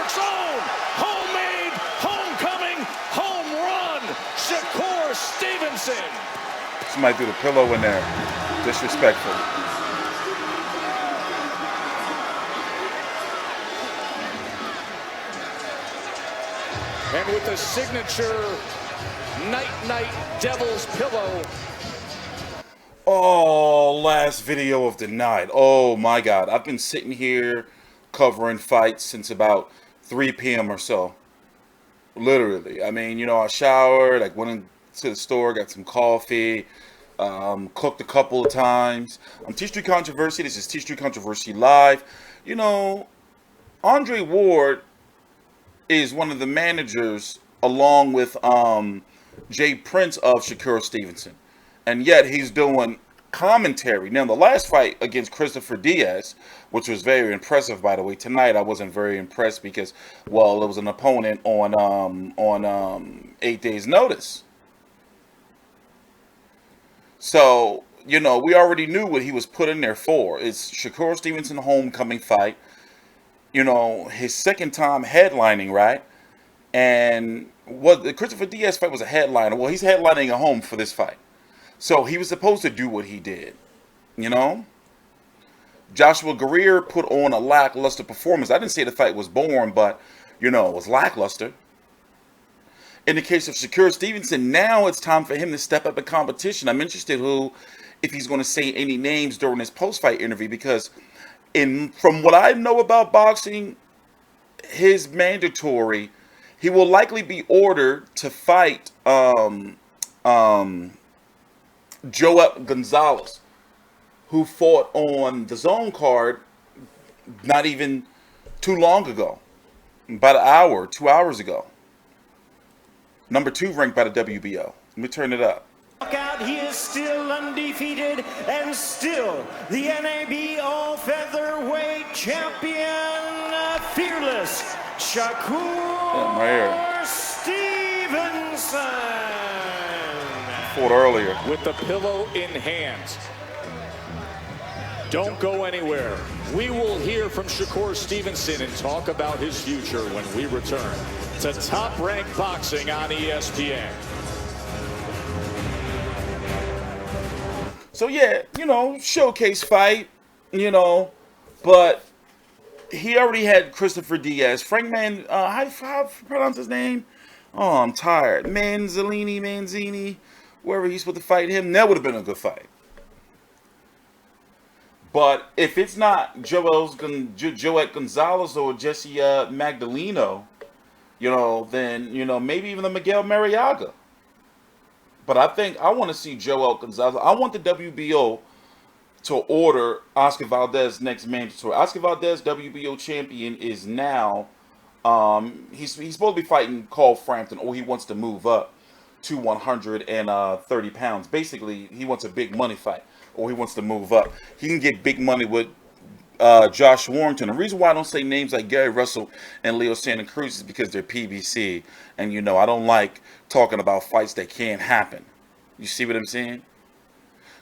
York's own homemade, homecoming, home run, Shakur Stevenson. Somebody threw the pillow in there. Disrespectful. And with the signature night Devil's pillow. Oh, last video of the night. Oh my God. I've been sitting here covering fights since about 3 p.m. or so. Literally. I mean, you know, I showered, like went into the store, got some coffee, cooked a couple of times. I'm TstreeT Controversy. This is TstreeT Controversy Live. You know, Andre Ward is one of the managers along with Jay Prince of Shakur Stevenson. And yet he's doing commentary. Now, the last fight against Christopher Diaz, which was very impressive, by the way. Tonight, I wasn't very impressed because, well, it was an opponent on 8 days' notice. So, you know, we already knew what he was put in there for. It's Shakur Stevenson homecoming fight. You know, his second time headlining, right? And what the Christopher Diaz fight was a headliner. Well, he's headlining a home for this fight. So he was supposed to do what he did, you know? Joshua Guerrero put on a lackluster performance. I didn't say the fight was boring, but, you know, it was lackluster. In the case of Shakur Stevenson, now it's time for him to step up in competition. I'm interested if he's going to say any names during his post-fight interview, because from what I know about boxing, his mandatory, he will likely be ordered to fight Joel Gonzalez, who fought on the Zone card not even too long ago, about an hour, 2 hours ago. Number 2 ranked by the WBO. Let me turn it up. He is still undefeated and still the NAB all-featherweight champion, fearless Shakur Stevenson. Fought earlier. With the pillow in hand. Don't go anywhere. We will hear from Shakur Stevenson and talk about his future when we return to Top Rank Boxing on ESPN. So yeah, you know, showcase fight, you know, but he already had Christopher Diaz. Frank how do you pronounce his name? Oh, I'm tired. Manzini, wherever he's supposed to fight him, that would have been a good fight. But if it's not Joet Gonzalez or Jesse Magdaleno, you know, then, you know, maybe even the Miguel Mariaga. But I want to see Joel Gonzalez. I want the WBO to order Oscar Valdez next mandatory. Oscar Valdez, WBO champion, is now, he's supposed to be fighting Carl Frampton, or he wants to move up to 130 pounds. Basically, he wants a big money fight, or he wants to move up. He can get big money with Josh Warrington. The reason why I don't say names like Gary Russell and Leo Santa Cruz is because they're PBC. And, you know, I don't like talking about fights that can't happen. You see what I'm saying?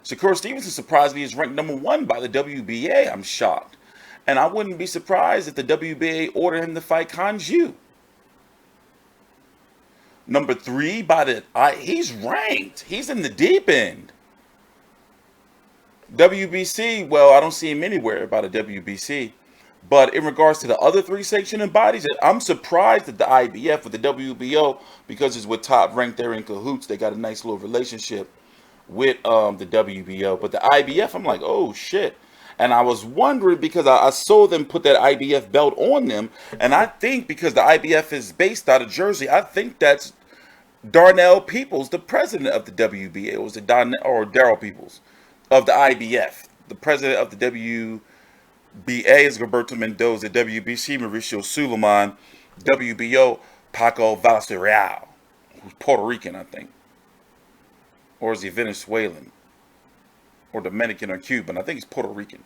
Shakur Stevenson surprised me is ranked number 1 by the WBA. I'm shocked. And I wouldn't be surprised if the WBA ordered him to fight Kanju. Number 3 by the... he's ranked. He's in the deep end. WBC, well, I don't see him anywhere by the WBC. But in regards to the other 3 sanctioning bodies, I'm surprised at the IBF with the WBO, because it's with Top Rank. They're in cahoots. They got a nice little relationship with the WBO. But the IBF, I'm like, oh, shit. And I was wondering, because I saw them put that IBF belt on them. And I think because the IBF is based out of Jersey, I think that's Darnell Peoples, the president of the WBA. It was Darrell Peoples of the IBF. The president of the WBA is Alberto Mendoza. WBC, Mauricio Suleiman. WBO, Paco Valsereal, who's Puerto Rican, I think. Or is he Venezuelan? Or Dominican or Cuban. I think he's Puerto Rican.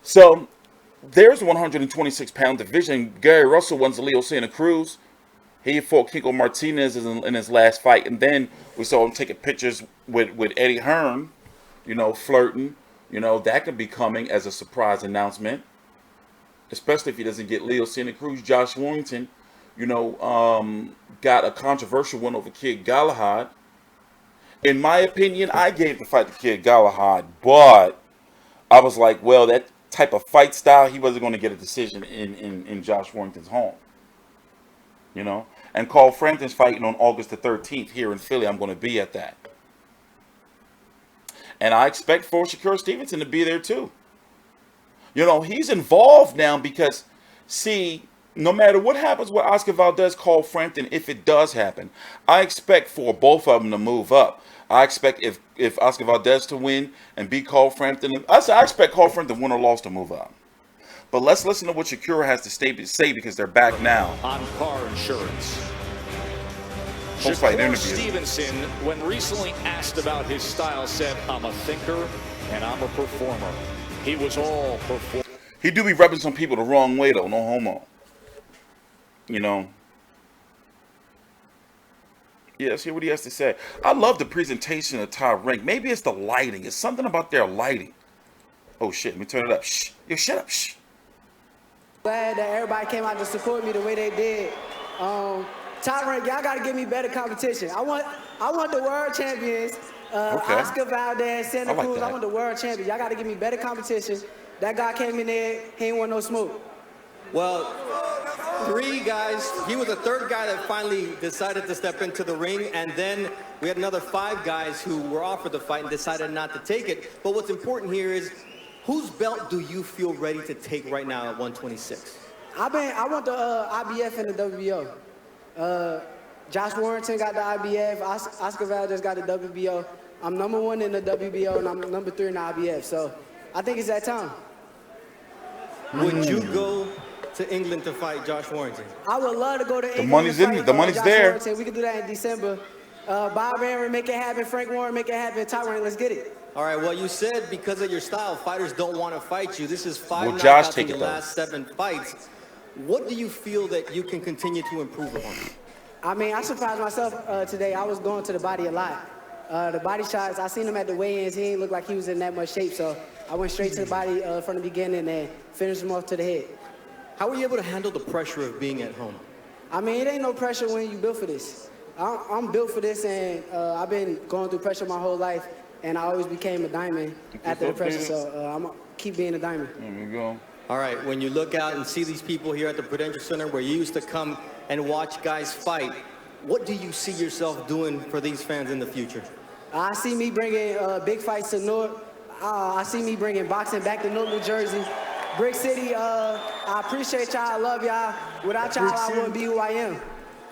So, there's a 126-pound division. Gary Russell wins Leo Santa Cruz. He fought Kiko Martinez in his last fight. And then we saw him taking pictures with Eddie Hearn, you know, flirting. You know, that could be coming as a surprise announcement. especially if he doesn't get Leo Santa Cruz. Josh Warrington, got a controversial win over Kid Galahad. In my opinion, I gave the fight to Kid Galahad, but I was like, well, that type of fight style, he wasn't going to get a decision in Josh Warrington's home. And Carl Frampton's fighting on August the 13th here in Philly. I'm going to be at that. And I expect for Shakur Stevenson to be there too. He's involved now because, see, no matter what happens with Oscar Valdez, Carl Frampton, if it does happen, I expect for both of them to move up. I expect if Oscar Valdez to win and beat Carl Frampton, I expect Carl Frampton to win or loss to move up. But let's listen to what Shakur has to say because they're back now. On Car Insurance. Shakur Shakur Stevenson, when recently asked about his style, said, "I'm a thinker and I'm a performer." He was all performance. He do be rubbing some people the wrong way though, no homo. Yeah, let's hear what he has to say. I love the presentation of Top Rank. Maybe it's the lighting. It's something about their lighting. Oh shit, let me turn it up. Shh. Yo, shut up. Shh. Glad that everybody came out to support me the way they did. Top Rank, y'all gotta give me better competition. I want the world champions. Okay. Oscar Valdez, Santa Cruz. that. I want the world champions. Y'all gotta give me better competition. That guy came in there, he ain't want no smoke. Well, 3 guys. He was the 3rd guy that finally decided to step into the ring, and then we had another 5 guys who were offered the fight and decided not to take it. But what's important here is, whose belt do you feel ready to take right now at 126? I want the IBF and the WBO. Josh Warrington got the IBF. Oscar Valdez got the WBO. I'm number 1 in the WBO, and I'm number 3 in the IBF. So I think it's that time. Would you go to England to fight Josh Warrington? I would love to go to England. The money's in it. The money's Josh there. Warrington. We can do that in December. Bob Aaron, make it happen. Frank Warren, make it happen. Top Rank, let's get it. All right, well, you said because of your style, fighters don't want to fight you. This is 5 Will Josh knockouts take in it, your though? last 7 fights. What do you feel that you can continue to improve upon? I mean, I surprised myself today. I was going to the body a lot. The body shots, I seen him at the weigh-ins. He didn't look like he was in that much shape, so I went straight to the body from the beginning and finished him off to the head. How were you able to handle the pressure of being at home? I mean, it ain't no pressure when you built for this. I'm built for this, and I've been going through pressure my whole life, and I always became a diamond after the pressure, so I'm going to keep being a diamond. There we go. All right, when you look out and see these people here at the Prudential Center where you used to come and watch guys fight, what do you see yourself doing for these fans in the future? I see me bringing big fights to Newark. I see me bringing boxing back to Newark, New Jersey. Brick City, I appreciate y'all. I love y'all. Without y'all, I wouldn't be who I am.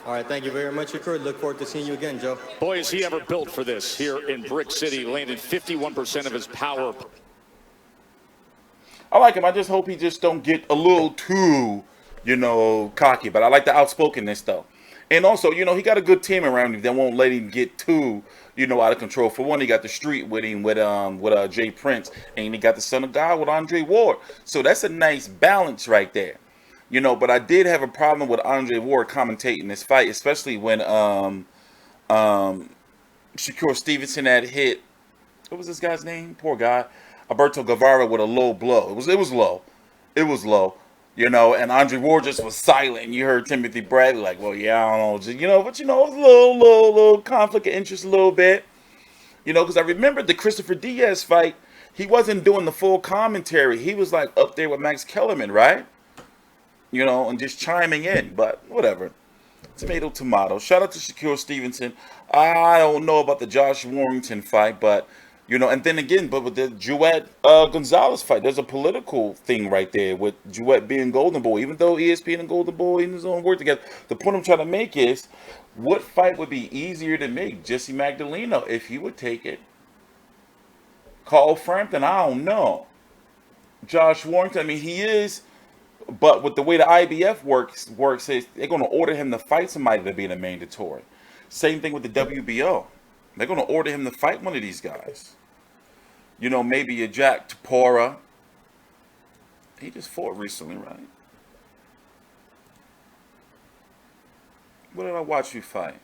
All right, thank you very much, Shakur. Look forward to seeing you again, Joe. Boy, is he ever built for this here in Brick City, landed 51% of his power. I like him. I just hope he just don't get a little too, cocky. But I like the outspokenness, though. And also, he got a good team around him that won't let him get too, out of control. For one, he got the street with him with Jay Prince, and he got the son of God with Andre Ward. So that's a nice balance right there. But I did have a problem with Andre Ward commentating this fight, especially when Shakur Stevenson had hit, what was this guy's name? Poor guy. Alberto Guevara with a low blow. It was low. It was low. And Andre Ward just was silent. You heard Timothy Bradley like, well, yeah, I don't know. But it was a little conflict of interest a little bit. Because I remember the Christopher Diaz fight, he wasn't doing the full commentary. He was like up there with Max Kellerman, right? And just chiming in. But whatever. Tomato, tomato. Shout out to Shakur Stevenson. I don't know about the Josh Warrington fight, but and then again, but with the Jouet Gonzalez fight, there's a political thing right there with Jouet being Golden Boy. Even though ESPN and Golden Boy in his own work together, the point I'm trying to make is, what fight would be easier to make? Jesse Magdaleno, if he would take it. Carl Frampton, I don't know. Josh Warrington, I mean, he is, but with the way the IBF works is they're going to order him to fight somebody to be in a mandatory. Same thing with the WBO. They're going to order him to fight one of these guys. Maybe a Jack Tapora. He just fought recently, right? What did I watch you fight?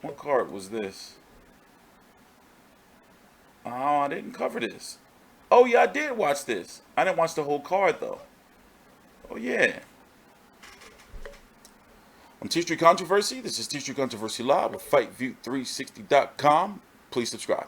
What card was this? Oh, I didn't cover this. Oh, yeah, I did watch this. I didn't watch the whole card, though. Oh, yeah. On TstreeT Controversy, this is TstreeT Controversy Live with FightView360.com. Please subscribe.